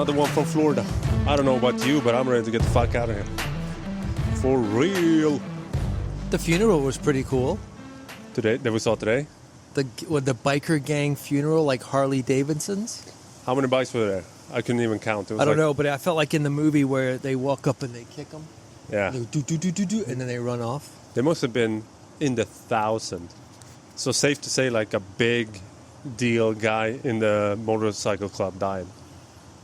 Another one from Florida. I don't know about you, but I'm ready to get the fuck out of here. For real. The funeral was pretty cool. Today, that we saw today. The biker gang funeral, like Harley Davidson's. How many bikes were there? I couldn't even count. It was I don't know, but I felt like in the movie where they walk up and they kick them. Yeah. They do, and then they run off. They must have been in the thousands. So safe to say, like a big deal guy in the motorcycle club died,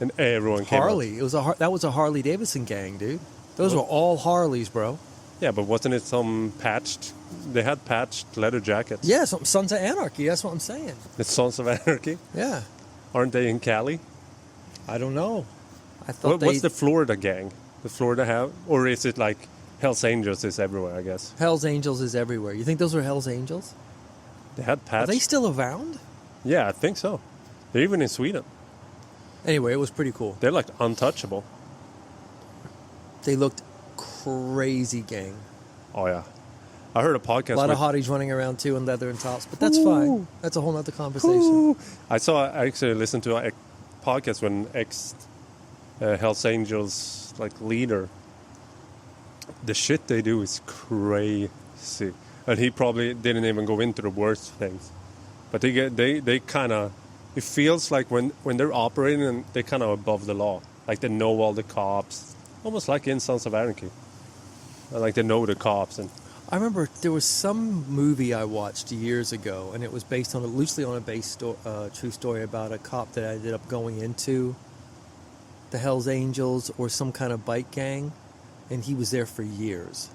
and everyone came. Harley. That was a Harley Davidson gang, dude. Those were all Harleys, bro. Yeah, but wasn't it some patched? They had patched leather jackets. Yeah, some Sons of Anarchy. That's what I'm saying. The Sons of Anarchy. Yeah. Aren't they in Cali? I don't know. I thought What's the Florida gang? The Florida have, or is it like Hell's Angels is everywhere? I guess Hell's Angels is everywhere. You think those were Hell's Angels? they had patched. Are they still around? Yeah, I think so. They're even in Sweden. Anyway, it was pretty cool. They're like untouchable. They looked crazy, gang. Oh yeah, I heard a podcast. A lot of hotties running around too in leather and tops, but that's fine. That's a whole nother conversation. I actually listened to a podcast when Hell's Angels like leader. The shit they do is crazy, and he probably didn't even go into the worst things. But they kind of, it feels like when they're operating, they're kind of above the law. Like they know all the cops, almost like in Sons of Anarchy. Like they know the cops. And I remember there was some movie I watched years ago, and it was based on loosely on a true story about a cop that ended up going into the Hells Angels or some kind of bike gang, and he was there for years.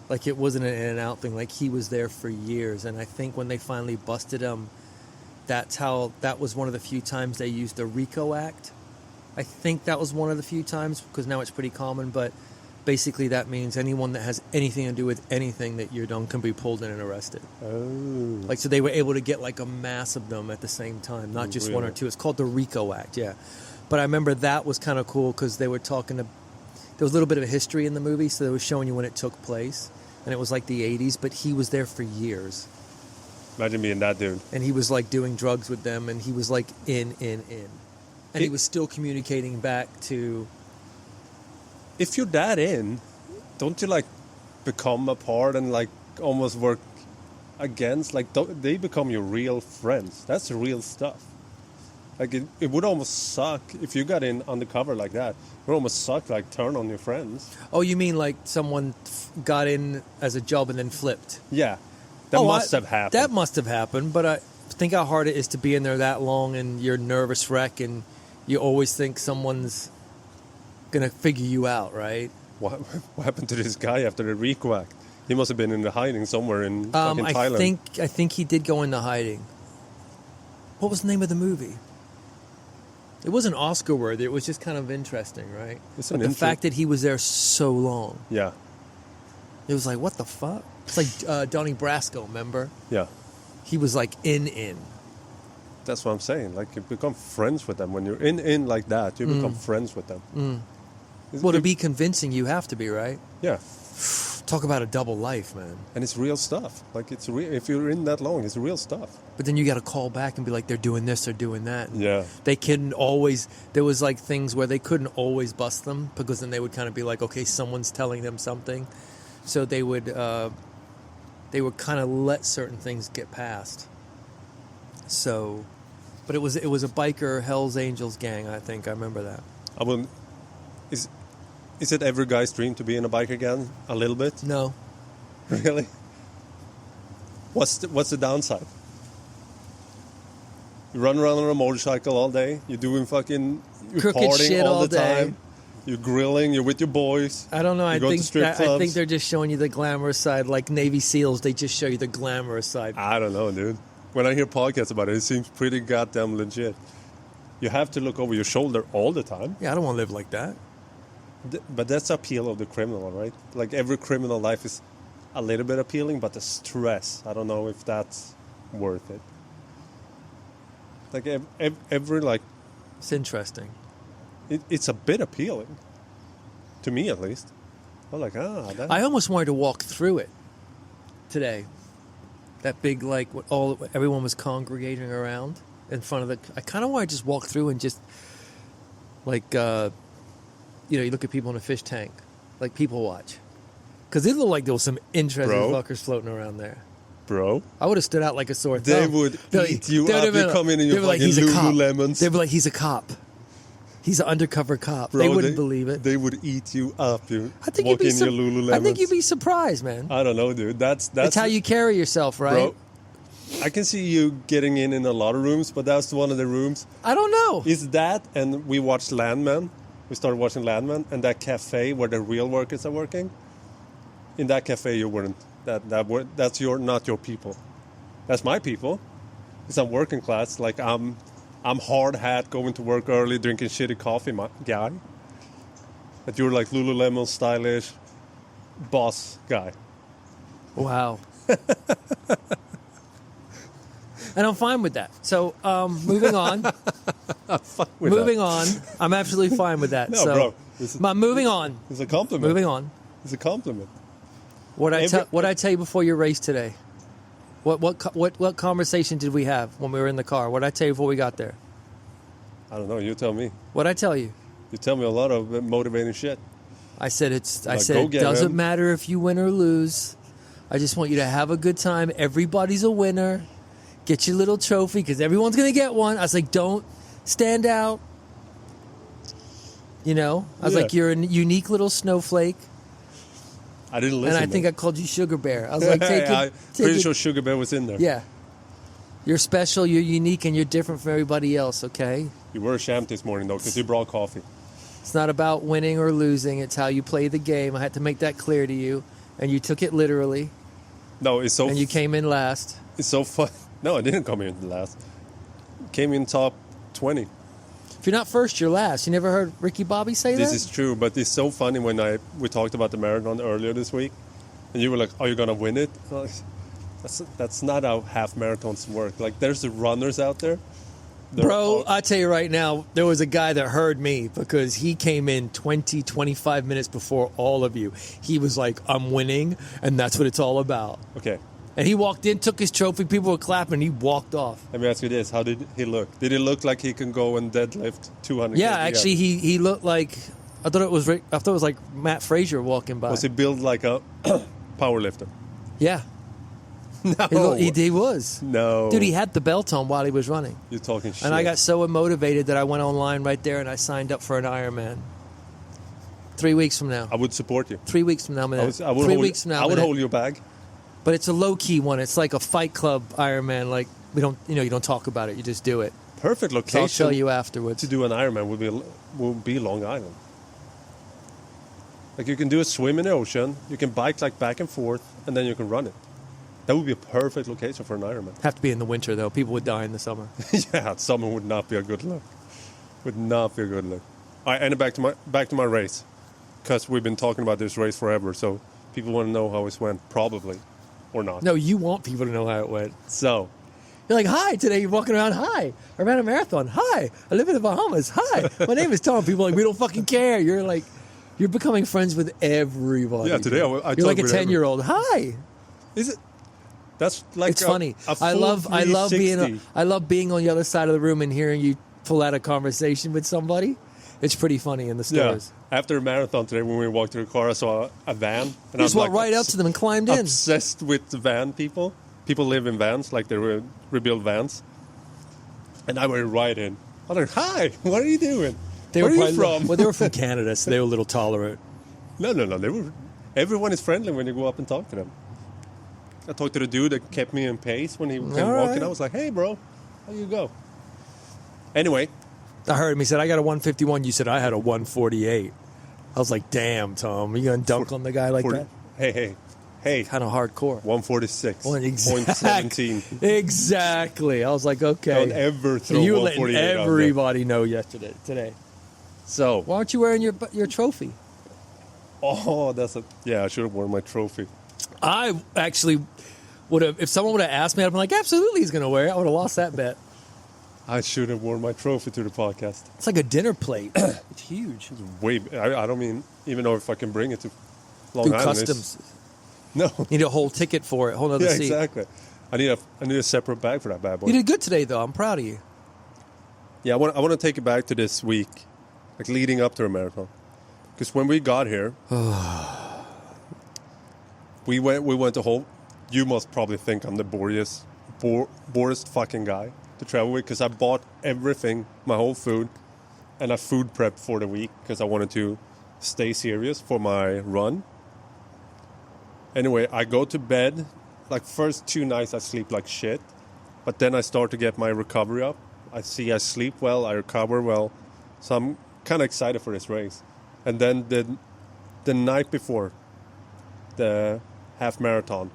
Like it wasn't an in and out thing. Like he was there for years, and I think when they finally busted him, that was one of the few times they used the RICO Act. I think that was one of the few times, because now it's pretty common, but basically that means anyone that has anything to do with anything that you're done can be pulled in and arrested. oh, Like, so they were able to get like a mass of them at the same time, not just one or Really? two. It's called the RICO Act, yeah. But I remember that was kind of cool because they were talking to, there was a little bit of a history in the movie, so they were showing you when it took place. And it was like the 80s, but he was there for years. imagine being that dude. And he was like doing drugs with them, and he was like in. And he was still communicating back to... If you're that in, don't you like become a part and like almost work against? Like they become your real friends. That's real stuff. Like it would almost suck if you got in undercover like that. It would almost suck, like turn on your friends. Oh, you mean like someone got in as a job and then flipped? Yeah, that must have happened. That must have happened, but I think how hard it is to be in there that long, and you're a nervous wreck, and you always think someone's going to figure you out, right? What happened to this guy after the RICO Act? He must have been in the hiding somewhere in fucking Thailand. I think he did go into hiding. What was the name of the movie? It wasn't Oscar worthy. It was just kind of interesting, right? But the fact that he was there so long. Yeah. It was like, what the fuck? It's like Donnie Brasco, remember? Yeah. He was like in. That's what I'm saying. Like you become friends with them when you're in like that. You become friends with them. Well, to be convincing, you have to be, right? Yeah. Talk about a double life, man. And it's real stuff. Like it's real. If you're in that long, it's real stuff. But then you got to call back and be like, they're doing this, they're doing that. Yeah. They couldn't always. There was like things where they couldn't always bust them, because then they would kind of be like, okay, someone's telling them something, so they would kind of let certain things get past. So, but it was a biker Hell's Angels gang. I think I remember that. I will. Is it every guy's dream to be in a biker gang? A little bit. No. Really? What's the downside? You run around on a motorcycle all day. You're doing fucking Crooked partying shit all the day. time. You're grilling. You're with your boys. I don't know. You go to strip clubs. I think they're just showing you the glamorous side, like Navy SEALs. They just show you the glamorous side. I don't know, dude. When I hear podcasts about it, it seems pretty goddamn legit. You have to look over your shoulder all the time. Yeah, I don't want to live like that. But that's the appeal of the criminal, right? Like every criminal life is a little bit appealing, but the stress, I don't know if that's worth it. Like every like... It's interesting. It's a bit appealing. To me, at least. I'm like, I almost wanted to walk through it today. That big, like, everyone was congregating around in front of the... I kind of want to just walk through and just Like, you look at people in a fish tank, like People Watch. Because it looked like there was some interesting fuckers floating around there. Bro. I would have stood out like a sore They thumb. would eat you up. You come in your fucking Lululemons. They'd be like, he's a cop. He's an undercover cop. Bro, they wouldn't believe it. They would eat you up, dude. I think Walk in your Lululemons. I think you'd be surprised, man. I don't know, dude. That's how you carry yourself, right? Bro, I can see you getting in a lot of rooms, but that's one of the rooms. I don't know. Is that, and we watched Landman. We started watching Landman, and that cafe where the real workers are working. In that cafe, you wouldn't. That's not your people. That's my people. Because I'm working class. Like I'm hard hat, going to work early, drinking shitty coffee, my guy. But you're like Lululemon stylish boss guy. Wow. And I'm fine with that. So, moving on. Moving on. I'm absolutely fine with that. No, so, bro. Moving on. It's a compliment. Moving on. It's a compliment. What I tell you before your race today? What conversation did we have when we were in the car? What did I tell you before we got there? I don't know. You tell me. What did I tell you? You tell me a lot of motivating shit. I said it doesn't matter if you win or lose. I just want you to have a good time. Everybody's a winner. Get your little trophy because everyone's going to get one. I was like, don't stand out. I was like, you're a unique little snowflake. I didn't listen. And I think I called you Sugar Bear. I was like, pretty sure Sugar Bear was in there. Yeah. You're special, you're unique, and you're different from everybody else, okay? You were ashamed this morning, though, because you brought coffee. It's not about winning or losing. It's how you play the game. I had to make that clear to you, and you took it literally. No, it's so... And you came in last. It's so fun. No, I didn't come in last. Came in top 20. If you're not first, you're last. You never heard Ricky Bobby say that? This is true, but it's so funny when we talked about the marathon earlier this week, and you were like, "Are you gonna win it?" That's not how half marathons work. Like, there's the runners out there. Bro, I tell you right now, there was a guy that heard me because he came in 20, 25 minutes before all of you. He was like, "I'm winning, and that's what it's all about." Okay. And he walked in, took his trophy, people were clapping, and he walked off. Let me ask you this. How did he look? Did it look like he can go and deadlift 200 Yeah, actually, he looked like... I thought it was like Matt Frazier walking by. Was he built like a power lifter? Yeah. No. He was. No. Dude, he had the belt on while he was running. You're talking shit. And I got so motivated that I went online right there and I signed up for an Ironman. 3 weeks from now. I would support you. 3 weeks from now. I would hold your bag. But it's a low-key one. It's like a Fight Club Ironman. Like, we don't, you don't talk about it. You just do it. Perfect location. So I'll show you afterwards. To do an Ironman would be Long Island. Like, you can do a swim in the ocean. You can bike like back and forth, and then you can run it. That would be a perfect location for an Ironman. Have to be in the winter, though. People would die in the summer. Yeah, summer would not be a good look. Would not be a good look. All right, and back to my race. Because we've been talking about this race forever, so people want to know how it went, probably. Or not. No, you want people to know how it went. So. You're like, hi, today you're walking around, hi. I ran a marathon, hi. I live in the Bahamas, hi. My name is Tom. People are like, we don't fucking care. You're like, you're becoming friends with everybody. Yeah, today I you're like a 10-year-old. Hi. Is it? That's like it's funny. A I love being on the other side of the room and hearing you pull out a conversation with somebody. It's pretty funny in the stores. Yeah. After a marathon today, when we walked to the car, I saw a van. And you just walked right up to them and climbed in. Obsessed with the van people. People live in vans, like they rebuild vans. And I went right in. I was like, hi, what are you doing? Where are you from? Well, they were from Canada, so they were a little tolerant. No. Everyone is friendly when you go up and talk to them. I talked to the dude that kept me in pace when he came walking. I was like, hey, bro, how you go? Anyway. I heard him. He said, I got a 151. You said, I had a 148. I was like, damn, Tom. Are you going to dunk on the guy like that? Hey. Kind of hardcore. 146. Exactly. 0.17. Exactly. I was like, okay. Don't ever throw you 148 letting everybody know today. So. Why aren't you wearing your trophy? Oh, I should have worn my trophy. I actually would have, if someone would have asked me, I'd be like, absolutely he's going to wear it. I would have lost that bet. I should have worn my trophy to the podcast. It's like a dinner plate. It's huge. It's I don't even know if I can bring it to Long Island. Customs. No. You need a whole ticket for it, whole other seat. Exactly. I need a separate bag for that bad boy. You did good today, though. I'm proud of you. Yeah, I want to take it back to this week. like leading up to the marathon. Because when we got here, we went to whole. You must probably think I'm the boredest fucking guy to travel with, because I bought everything, my whole food, and I food prepped for the week because I wanted to stay serious for my run. Anyway, I go to bed. Like first 2 nights I sleep like shit, but then I start to get my recovery up. I sleep well, I recover well, so I'm kind of excited for this race. And then the night before the half marathon,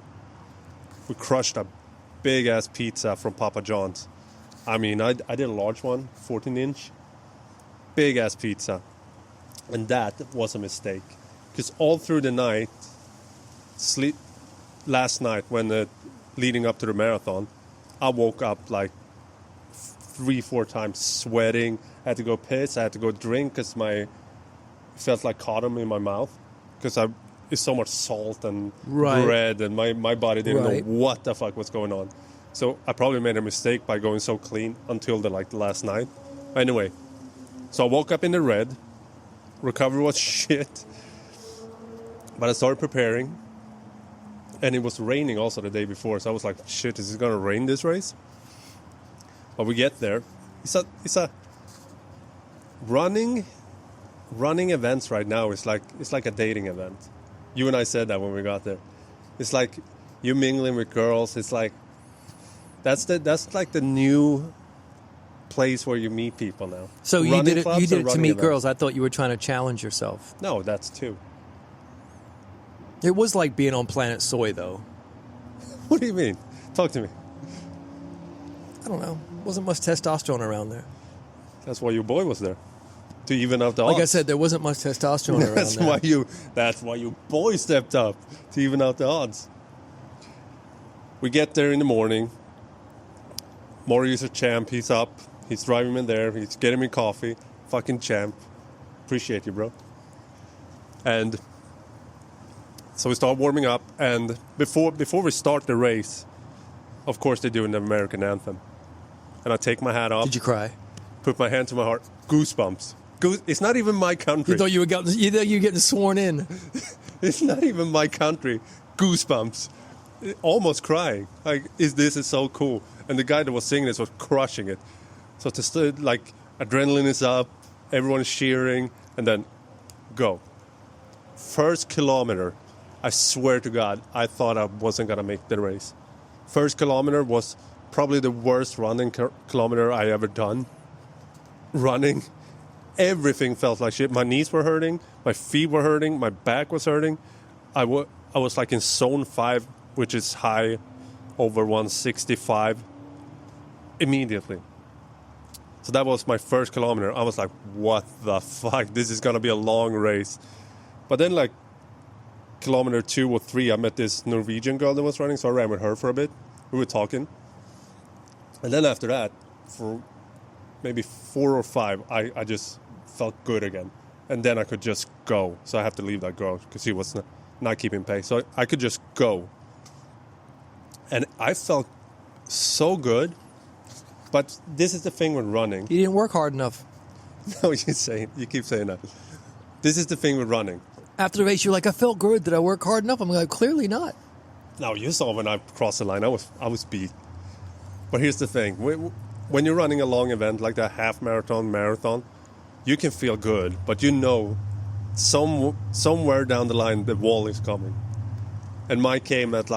we crushed a big ass pizza from Papa John's. I mean, I did a large one, 14-inch, big ass pizza, and that was a mistake because all through the night, last night when leading up to the marathon, I woke up like 3-4 times sweating. I had to go piss. I had to go drink because it felt like cotton in my mouth because it's so much salt and bread, and my body didn't know what the fuck was going on. So I probably made a mistake by going so clean until the last night. Anyway, so I woke up in the red. Recovery was shit, but I started preparing. And it was raining also the day before, so I was like, shit, is it going to rain this race? But we get there. It's a running events right now it's like a dating event. You and I said that when we got there. It's like you mingling with girls. It's like that's like the new place where you meet people now. So you did it to meet girls. I thought you were trying to challenge yourself. No, that's too. It was like being on Planet Soy, though. What do you mean? Talk to me. I don't know. Wasn't much testosterone around there. That's why your boy was there. To even out the odds. Like I said, there wasn't much testosterone around there. That's why your boy stepped up to even out the odds. We get there in the morning. Marius a champ. He's up. He's driving me there. He's getting me coffee. Fucking champ. Appreciate you, bro. And so we start warming up, and before we start the race, of course they're doing the American anthem. And I take my hat off. Did you cry? Put my hand to my heart. Goosebumps. It's not even my country. You thought you were getting sworn in. It's not even my country. Goosebumps. Almost crying. Like, this is so cool. And the guy that was singing this was crushing it. So adrenaline is up, everyone is cheering, and then go. First kilometer. I swear to God, I thought I wasn't going to make the race. First kilometer was probably the worst running kilometer I ever done. Running, everything felt like shit. My knees were hurting, my feet were hurting, my back was hurting. I was like in zone 5, which is high, over 165, immediately. So that was my first kilometer. I was like, what the fuck? This is going to be a long race. But then like, kilometer 2 or 3, I met this Norwegian girl that was running, so I ran with her for a bit. We were talking. And then after that, for maybe 4 or 5, I just felt good again. And then I could just go. So I have to leave that girl because she was not keeping pace. So I could just go. And I felt so good. But this is the thing with running. You didn't work hard enough. No, you keep saying that. This is the thing with running. After the race, you're like, I felt good. Did I work hard enough? I'm like, clearly not. No, you saw when I crossed the line, I was beat. But here's the thing. When you're running a long event like that half marathon, you can feel good. But you know, somewhere down the line, the wall is coming. And mine came at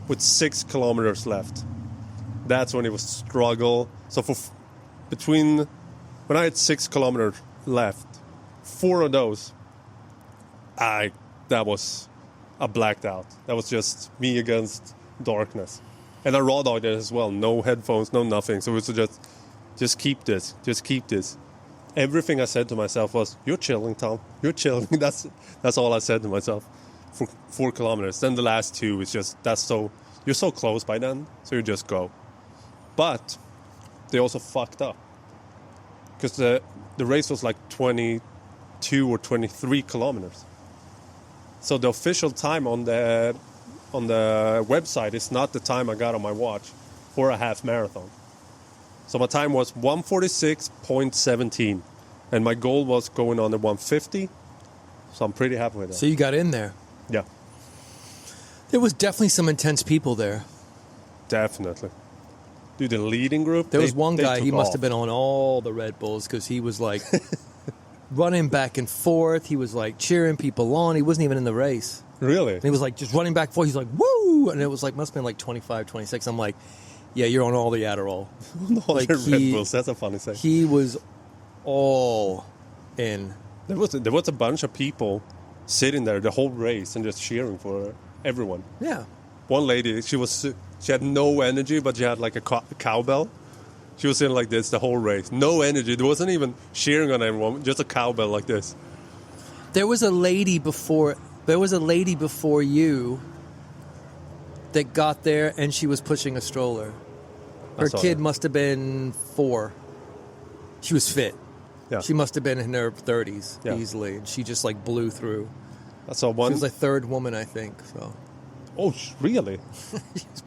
with 6 kilometers left. That's when it was struggle. So when I had 6 kilometers left, 4 of those, that was a blacked out. That was just me against darkness. And I raw dogged it as well. No headphones, no nothing. So it was just keep this. Just keep this. Everything I said to myself was, you're chilling, Tom. You're chilling. That's all I said to myself for 4 kilometers. Then the last 2 is just, you're so close by then, so you just go. But they also fucked up. Because the race was like 22 or 23 kilometers. So the official time on the website is not the time I got on my watch for a half marathon. So my time was 1:46.17. And my goal was going on the 150, so I'm pretty happy with that. So you got in there. Yeah, There was definitely some intense people there. definitely. Dude, the leading group. There was one guy, took he must off. have been on all the Red Bulls because he was like running back and forth. He was like cheering people on. He wasn't even in the race. Really? And he was like just running back and forth. He's like, woo! And it was like, must have been like 25, 26. I'm like, yeah, you're on all the Adderall. All like the Red Bulls. That's a funny thing. He was all in. There was a bunch of people sitting there the whole race and just cheering for everyone. Yeah. One lady, she had no energy, but she had like a cowbell. She was sitting like this the whole race. No energy. There wasn't even cheering on everyone. Just a cowbell like this. There was a lady before you that got there, and she was pushing a stroller. Her saw kid that. must have been 4. She was fit. Yeah. She must have been in her 30s Yeah. easily, and she just like blew through. I saw She one. was the third woman, I think. So Oh, really?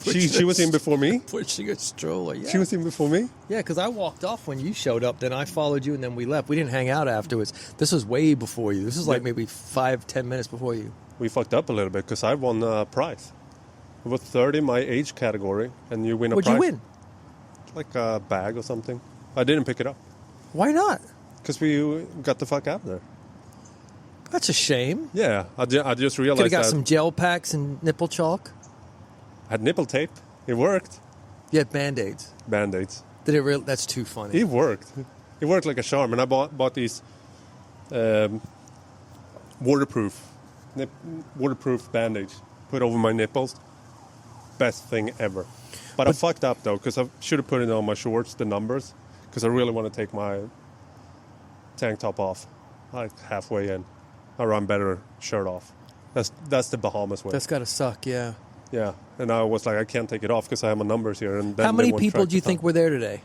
She was in before me? pushing a stroller. Yeah, She was in before me? yeah. Because I walked off when you showed up, then I followed you, and then we left. We didn't hang out afterwards. This was way before you. This was like Yeah. maybe 5-10 minutes before you. We fucked up a little bit because I won a prize. It was third in my age category, and you win a What'd prize. you win? Like a bag or something. I didn't pick it up Why not? because we got the fuck out of there. That's a shame. Yeah, I just Could realized have got that some gel packs and nipple chalk. I had nipple tape. It worked. You had Band-Aids. Band-Aids. Did it really? That's too funny. It worked. It worked like a charm. And I bought these waterproof Band-Aids. Put over my nipples. Best thing ever. But I fucked up though because I should have put it on my shorts, the numbers, because I really want to take my tank top off, like halfway in. I run better shirt off. That's the Bahamas way. That's got to suck, yeah. Yeah, and I was like, I can't take it off because I have my numbers here. And then How many they won't people track do you the think time. were there today?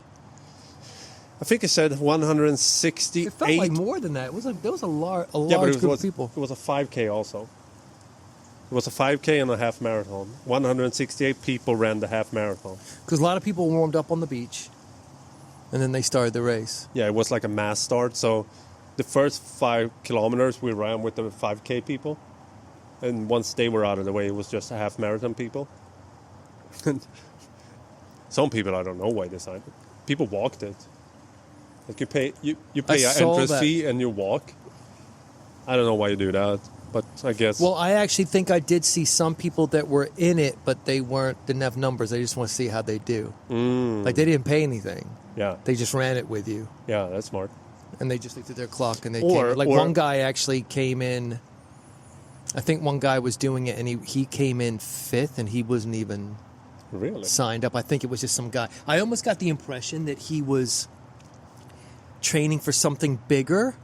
I think it said 168. It felt like more than that. There was a large Yeah, but group of people. It was a 5K also. It was a 5K and a half marathon. 168 people ran the half marathon. Because a lot of people warmed up on the beach, and then they started the race. Yeah, it was like a mass start. So the first 5 kilometers we ran with the 5K people. And once they were out of the way, it was just a half marathon people. Some people, I don't know why they signed it. People walked it. Like you pay I an saw entrance that. fee and you walk. I don't know why you do that, but I guess. Well, I actually think I did see some people that were in it, but they didn't have numbers. They just want to see how they do. Like they didn't pay anything. yeah, They just ran it with you, yeah, that's smart. and they just looked at their clock and they Or- came. Like or- one guy actually came in. I think one guy was doing it, and he came in 5th, and he wasn't even Really? signed up. I think it was just some guy. I almost got the impression that he was training for something bigger.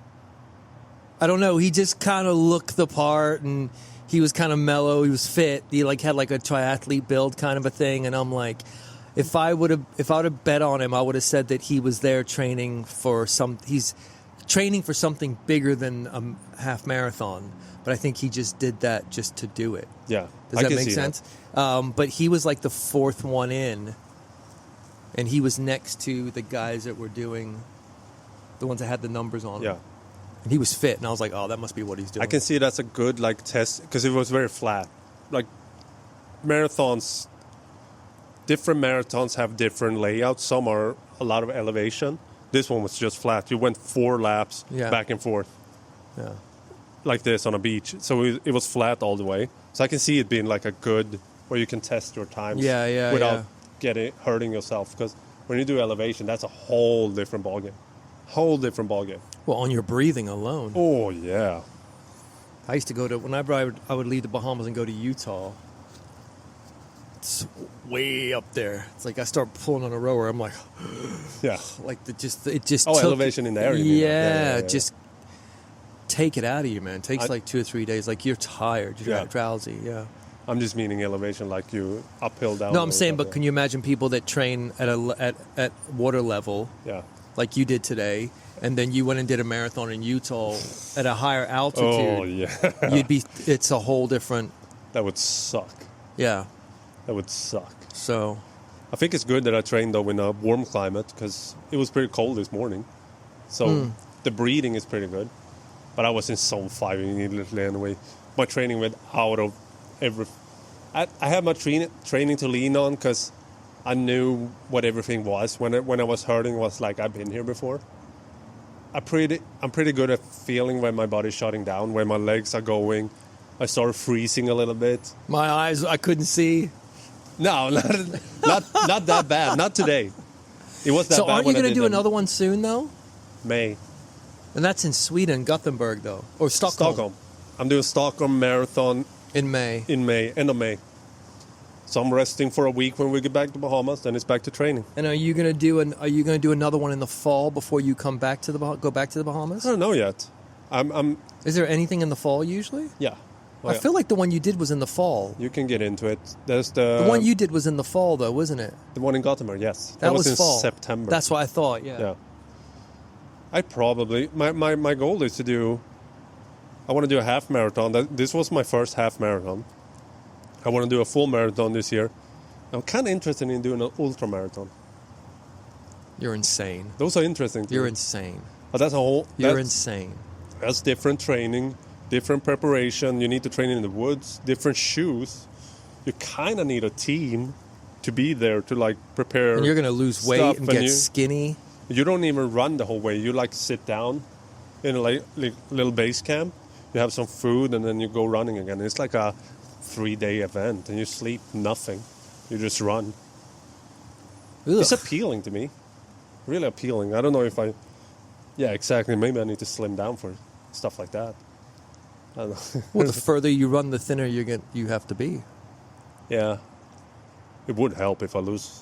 I don't know. He just kind of looked the part, and he was kind of mellow. He was fit. He had like a triathlete build kind of a thing. And I'm like, if I would have bet on him, I would have said that he was there training for he's training for something bigger than a half marathon. But I think he just did that just to do it. Yeah. Does I that can make see sense? But he was like the 4th one in, and he was next to the guys that were doing, the ones that had the numbers on them. Yeah. And he was fit, and I was like, oh, that must be what he's doing. I can see that's a good like test because it was very flat. Like marathons, different marathons have different layouts. Some are a lot of elevation. This one was just flat. You went 4 laps Yeah. back and forth Yeah. like this on a beach. So it was flat all the way. So I can see it being like a good where you can test your times Yeah, without yeah. hurting yourself. Because when you do elevation, that's a whole different ballgame. Whole different ballgame. Well, on your breathing alone. Oh, yeah. I used to go to, whenever I would leave the Bahamas and go to Utah, it's way up there. It's like I start pulling on a rower. I'm like, Yeah. like it just Oh, took, elevation in the air, you mean, like, yeah. just take it out of you, man. It takes like 2 or 3 days. Like you're tired, you're Yeah. drowsy. Yeah. I'm just meaning elevation, like you uphill, down. No, I'm saying, but can you imagine people that train at water level, Yeah. like you did today, and then you went and did a marathon in Utah at a higher altitude? Oh, yeah. It's a whole different. That would suck. Yeah. That would suck. So I think it's good that I trained, though, in a warm climate because it was pretty cold this morning. So the breathing is pretty good. But I was in zone 5 immediately anyway. My training went out of every... I had my training to lean on because I knew what everything was. When I was hurting, it was like, I've been here before. I'm pretty good at feeling when my body's shutting down, when my legs are going. I started freezing a little bit. My eyes, I couldn't see. No, not that bad. Not today. It was that So bad. aren't you going to do another one soon, though? May. And that's in Sweden, Gothenburg, though. Or Stockholm. I'm doing Stockholm Marathon In May. end of May. So I'm resting for a week when we get back to Bahamas. Then it's back to training. And are you going to do another one in the fall before you go back to the Bahamas? I don't know yet. I'm Is there anything in the fall usually? yeah. Oh, I yeah. feel like the one you did was in the fall. You can get into it. There's The one you did was in the fall, though, wasn't it? the one in Gothenburg. Yes, That was in fall. September. That's what I thought. Yeah. Yeah. I probably my goal is to do. I want to do a half marathon. This was my first half marathon. I want to do a full marathon this year. I'm kind of interested in doing an ultra marathon. You're insane. Those are interesting. To You're me. insane. But that's a whole. You're insane. That's different training, different preparation. You need to train in the woods, different shoes. You kind of need a team to be there to like prepare. And you're going to lose weight stuff, and get you, skinny. You don't even run the whole way. You like sit down in a little base camp. You have some food and then you go running again. It's like a 3-day event and you sleep nothing. You just run. Ugh. It's appealing to me. Really appealing. I don't know if I... Yeah, exactly. Maybe I need to slim down for stuff like that. I don't know. Well, the further you run, the thinner you have to be. Yeah. It would help if I lose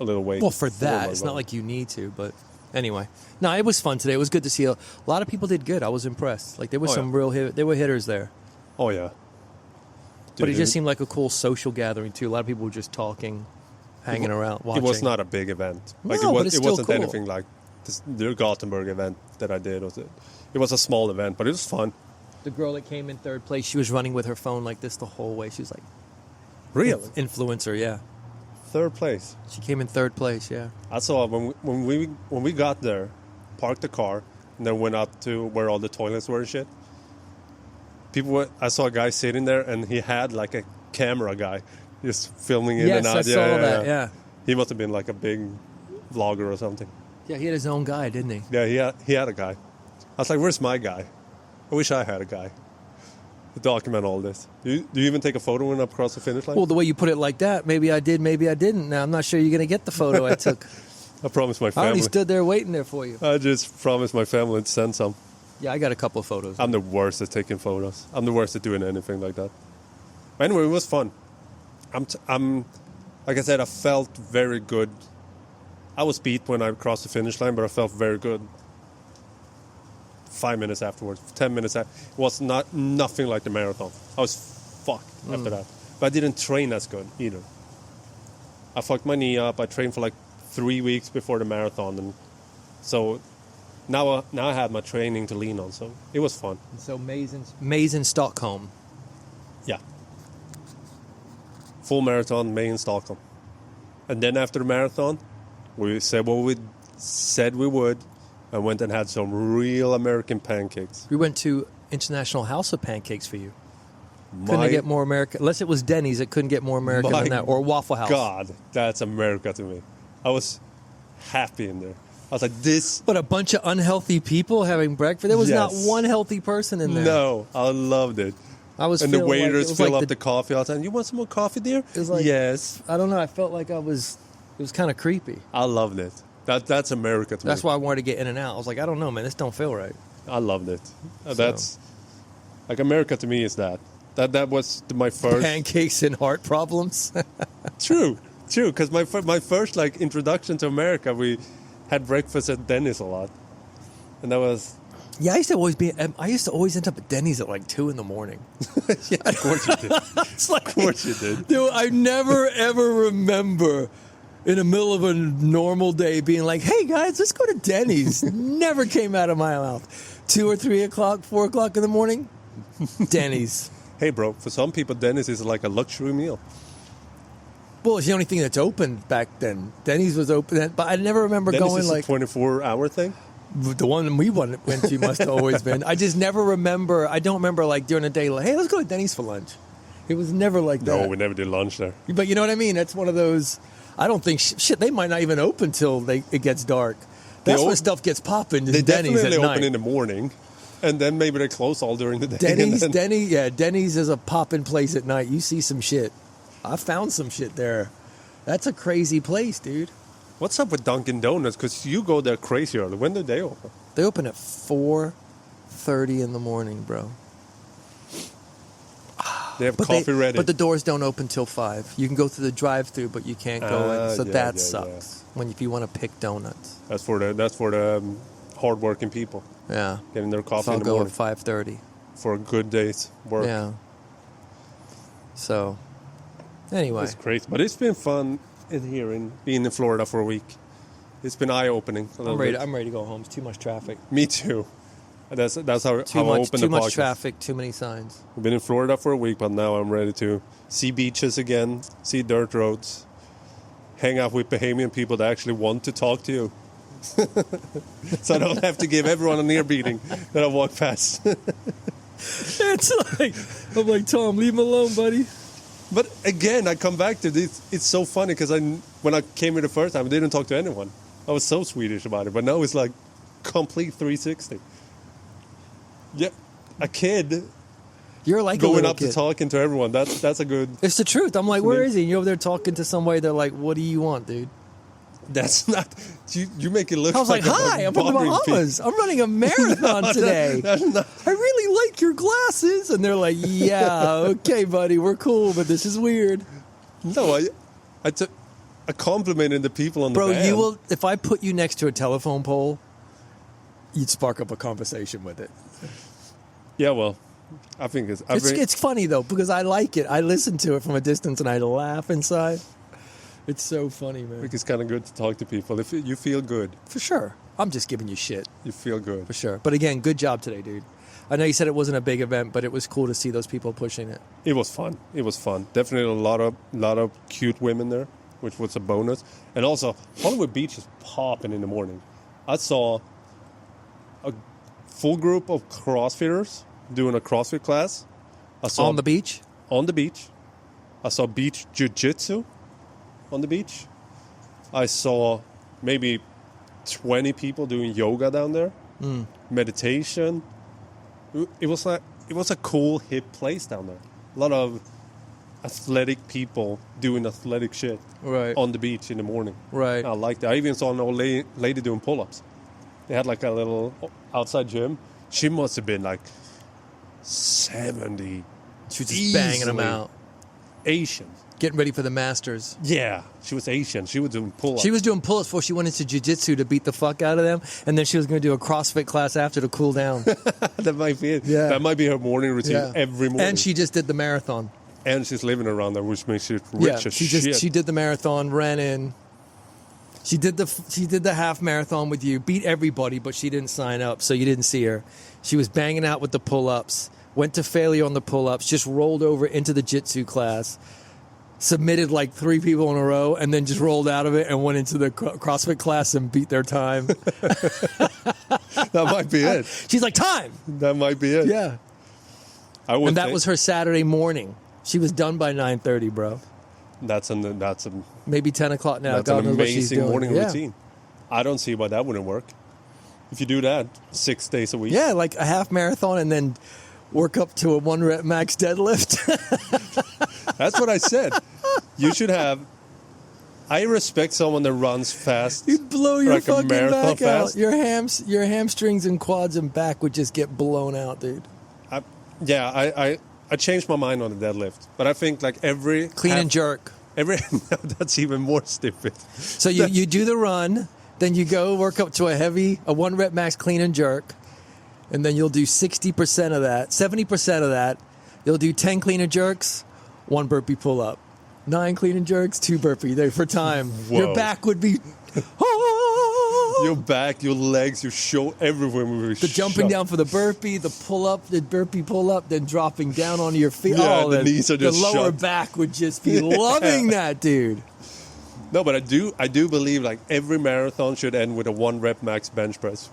a little weight. Well, for that, my it's not body. like you need to, but anyway. No, it was fun today. It was good to see a lot of people did good. I was impressed. Like there was Oh, some yeah. real there were hitters there. Oh, yeah. But it Dude, just seemed like a cool social gathering too. A lot of people were just talking, hanging around, watching. It was not a big event. Like No, it, but it's it still wasn't cool. anything like the Gothenburg event that I did. It was a small event, but it was fun. The girl that came in third place, she was running with her phone like this the whole way. She was like Really? influencer, yeah. Third place. She came in third place, yeah. I saw when we got there, parked the car, and then went out to where all the toilets were and shit. I saw a guy sitting there, and he had like a camera guy just filming in and out. Yes, I saw that, yeah. He must have been like a big vlogger or something. Yeah, he had his own guy, didn't he? Yeah, he had a guy. I was like, where's my guy? I wish I had a guy to document all this. Do you even take a photo when up across the finish line? Well, the way you put it like that, maybe I did, maybe I didn't. Now, I'm not sure you're going to get the photo I took. I promised my I family. only stood there waiting there for you. I just promised my family to send some. Yeah, I got a couple of photos. I'm the worst at taking photos. I'm the worst at doing anything like that. But anyway, it was fun. I'm like I said, I felt very good. I was beat when I crossed the finish line, but I felt very good 5 minutes afterwards, 10 minutes after. It was nothing like the marathon. I was fucked after that. But I didn't train as good either. I fucked my knee up. I trained for like 3 weeks before the marathon, and so now I had my training to lean on. So it was fun. And so May's in Stockholm. Yeah. Full marathon, May in Stockholm. And then after the marathon, we said what we said we would, and went and had some real American pancakes. We went to International House of Pancakes for you. Couldn't get more American. Unless it was Denny's, it couldn't get more American than that. Or Waffle House. God, that's America to me. I was happy in there. I was like, this... But a bunch of unhealthy people having breakfast. There was not Yes. one healthy person in there. No, I loved it. I was And the feeling like it waiters was fill like up the coffee all the time. You want some more coffee, dear? It was like- yes. I don't know. I felt like it was kind of creepy. I loved it. That's America to me. That's why I wanted to get in and out. I was like, I don't know, man. This don't feel right. I loved it. That's... Like, America to me is that. That was my first... Pancakes and heart problems. True. Because my first like introduction to America, we had breakfast at Denny's a lot, and that was Yeah, I used to always end up at Denny's at like 2 a.m. yeah, of course you did. It's like, Of course you did. Dude, I never ever remember in the middle of a normal day being like, "Hey guys, let's go to Denny's." Never came out of my mouth. 2 or 3 o'clock, 4 o'clock in the morning, Denny's. Hey, bro. For some people, Denny's is like a luxury meal. Well, it's the only thing that's open back then. Denny's was open, but I never remember Denny's going is like. a 24-hour thing. The one we went to must have always been. I just never remember. I don't remember like during the day, like, hey, let's go to Denny's for lunch. It was never like that. No, we never did lunch there. But you know what I mean? That's one of those. I don't think shit. They might not even open till it gets dark. That's when stuff gets popping. They Denny's definitely at open night. in the morning, and then maybe they close all during the day. Denny's is a popping place at night. You see some shit. I found some shit there. That's a crazy place, dude. What's up with Dunkin' Donuts? Because you go there crazy early. When do they open? They open at 4:30 in the morning, bro. They have coffee ready. But the doors don't open till 5. You can go through the drive-through, but you can't go in. So that sucks. If you want to pick donuts. That's for the hardworking people. Yeah. Getting their coffee So in the morning. I'll go at 5:30. For a good day's work. Yeah. So, anyway. It's crazy. But it's been fun being in Florida for a week. It's been eye-opening a little bit. I'm ready to go home. It's too much traffic. Me too. That's how I open the podcast. Too much traffic, too many signs. I've been in Florida for a week, but now I'm ready to see beaches again, see dirt roads, hang out with Bahamian people that actually want to talk to you. So I don't have to give everyone an ear beating that I walk past. I'm like, Tom, leave him alone, buddy. But again, I come back to this. It's so funny because when I came here the first time, I didn't talk to anyone. I was so Swedish about it. But now it's like complete 360. Yeah, a kid You're like going a up kid. to talking to everyone. That's a good. It's the truth. I'm like, where is he? And you're over there talking to somebody. They're like, what do you want, dude? That's not. You make it look. I was like, hi, I'm from the Bahamas. I'm running a marathon today. That's not. I really like your glasses. And they're like, yeah, okay, buddy, we're cool, but this is weird. No, I complimented the people on the Bro, van. you will. If I put you next to a telephone pole, you'd spark up a conversation with it. Yeah, well, I think It's funny though because I like it. I listen to it from a distance and I laugh inside. It's so funny, man. I think it's kind of good to talk to people. If you feel good, For sure. I'm just giving you shit. you feel good. For sure. But again, good job today, dude. I know you said it wasn't a big event, but it was cool to see those people pushing it. It was fun. It was fun. Definitely a lot of cute women there, which was a bonus. And also, Hollywood Beach is popping in the morning. I saw a full group of CrossFitters doing a CrossFit class. I saw On the beach? On the beach. I saw beach jiu-jitsu on the beach. I saw maybe 20 people doing yoga down there. Meditation. It was a cool, hip place down there. A lot of athletic people doing athletic shit Right. on the beach in the morning. Right. I liked that. I even saw an old lady doing pull-ups. They had like a little outside gym. She must have been like 70. She was just banging them Easily. out. Asian. Getting ready for the Masters. Yeah, she was Asian. She was doing pull-ups. She was doing pull-ups before she went into jiu-jitsu to beat the fuck out of them. And then she was going to do a CrossFit class after to cool down. That might be it. Yeah. That might be her morning routine every morning. And she just did the marathon. And she's living around there, which makes it rich as shit. She did the marathon, ran in. She did the half marathon with you, beat everybody, but she didn't sign up, so you didn't see her. She was banging out with the pull-ups, went to failure on the pull-ups, just rolled over into the jitsu class, submitted like 3 people in a row, and then just rolled out of it and went into the CrossFit class and beat their time. That might be it. She's like, time! That might be it. Yeah. And that was her Saturday morning. She was done by 9:30, bro. That's Maybe 10 o'clock now. That's God an knows what she's amazing doing. morning Yeah. routine. I don't see why that wouldn't work. If you do that 6 days a week. Yeah, like a half marathon and then work up to a 1-rep max deadlift. That's what I said. You should have. I respect someone that runs fast. You'd blow your like a fucking marathon back out. fast. Your hamstrings and quads and back would just get blown out, dude. I changed my mind on the deadlift, but I think like every Clean and jerk. no, that's even more stupid. So you do the run, then you go work up to a 1-rep max clean and jerk, and then you'll do 60% of that, 70% of that. You'll do 10 clean and jerks, 1 burpee pull up, 9 clean and jerks, 2 burpee there for time. Whoa. Your back would be. Your back, your legs, your shoulder, everywhere will be The jumping down for the burpee, the pull up, the burpee pull up, then dropping down onto your feet. Yeah, the knees are just the lower shut. back would just be loving that, dude. No, but I do believe like every marathon should end with a 1-rep max bench press.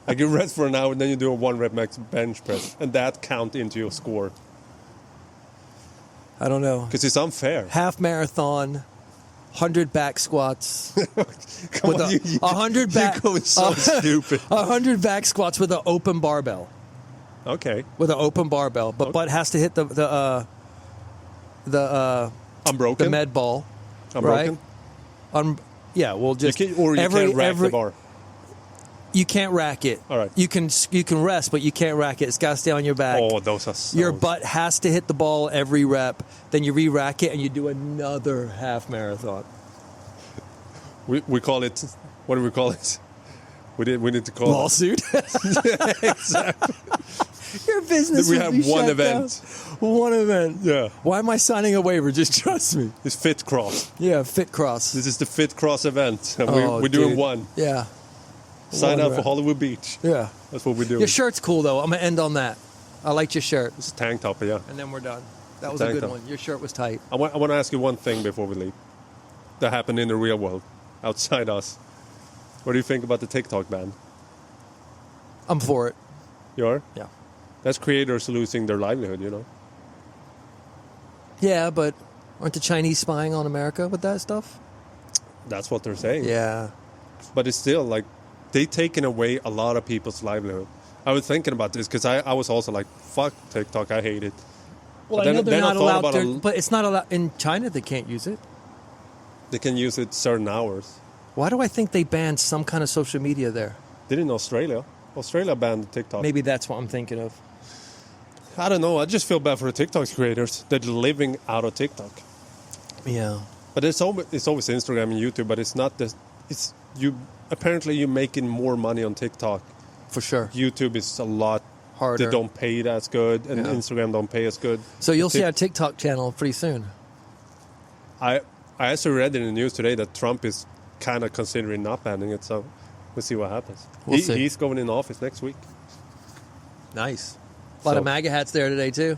Like you rest for an hour and then you do a 1 rep max bench press, and that count into your score. I don't know. Because it's unfair. Half marathon, 100 back squats. Come with on, 100 back. You're going so stupid. 100 back squats with an open barbell. Okay. With an open barbell, but butt has to hit the Unbroken? the med ball. Unbroken? Right? Yeah, we'll just You can't rack the bar. You can't rack it. All right. You can rest, but you can't rack it. It's got to stay on your back. Oh, those are so... Your butt has to hit the ball every rep. Then you re-rack it, and you do another half marathon. We call it... What do we call it? We need to call lawsuit. Exactly. Your business. We have one event. Down. One event. Yeah. Why am I signing a waiver? Just trust me. It's Fit Cross. Yeah, Fit Cross. This is the Fit Cross event. And Oh, we're doing dude. one. Yeah. Sign One up event. for Hollywood Beach. Yeah. That's what we're doing. Your shirt's cool though. I'm gonna end on that. I liked your shirt. It's a tank top, yeah. And then we're done. That was a Tank good top. one. Your shirt was tight. I want to ask you one thing before we leave. That happened in the real world, outside us. What do you think about the TikTok ban? I'm for it. You are? Yeah. That's creators losing their livelihood, you know? Yeah, but aren't the Chinese spying on America with that stuff? That's what they're saying. Yeah. But it's still like, they've taken away a lot of people's livelihood. I was thinking about this because I was also like, fuck TikTok, I hate it. Well, But I know they're then I not thought allowed about to, but it's not allowed in China. They can't use it. They can use it certain hours. Why do I think they banned some kind of social media there? Did in Australia. Australia banned TikTok. Maybe that's what I'm thinking of. I don't know. I just feel bad for the TikTok creators. They're living out of TikTok. Yeah. But it's always Instagram and YouTube. But it's not the. It's you. Apparently, you're making more money on TikTok. For sure. YouTube is a lot Harder. They don't pay it as good, and Yeah. Instagram don't pay as good. So you'll see our TikTok channel pretty soon. I actually read in the news today that Trump is kind of considering not banning it. So we'll see what happens. We'll see. He's going in office next week. Nice. A lot So- of MAGA hats there today too.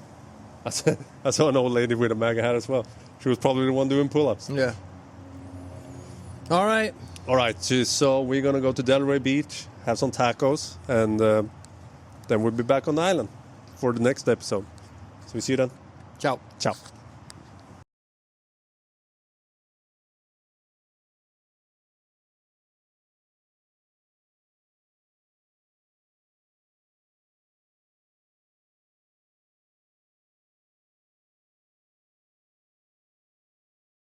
I saw an old lady with a MAGA hat as well. She was probably the one doing pull-ups. Yeah. All right. All right, so we're going to go to Delray Beach, have some tacos, and then we'll be back on the island for the next episode. So we see you then. Ciao. Ciao.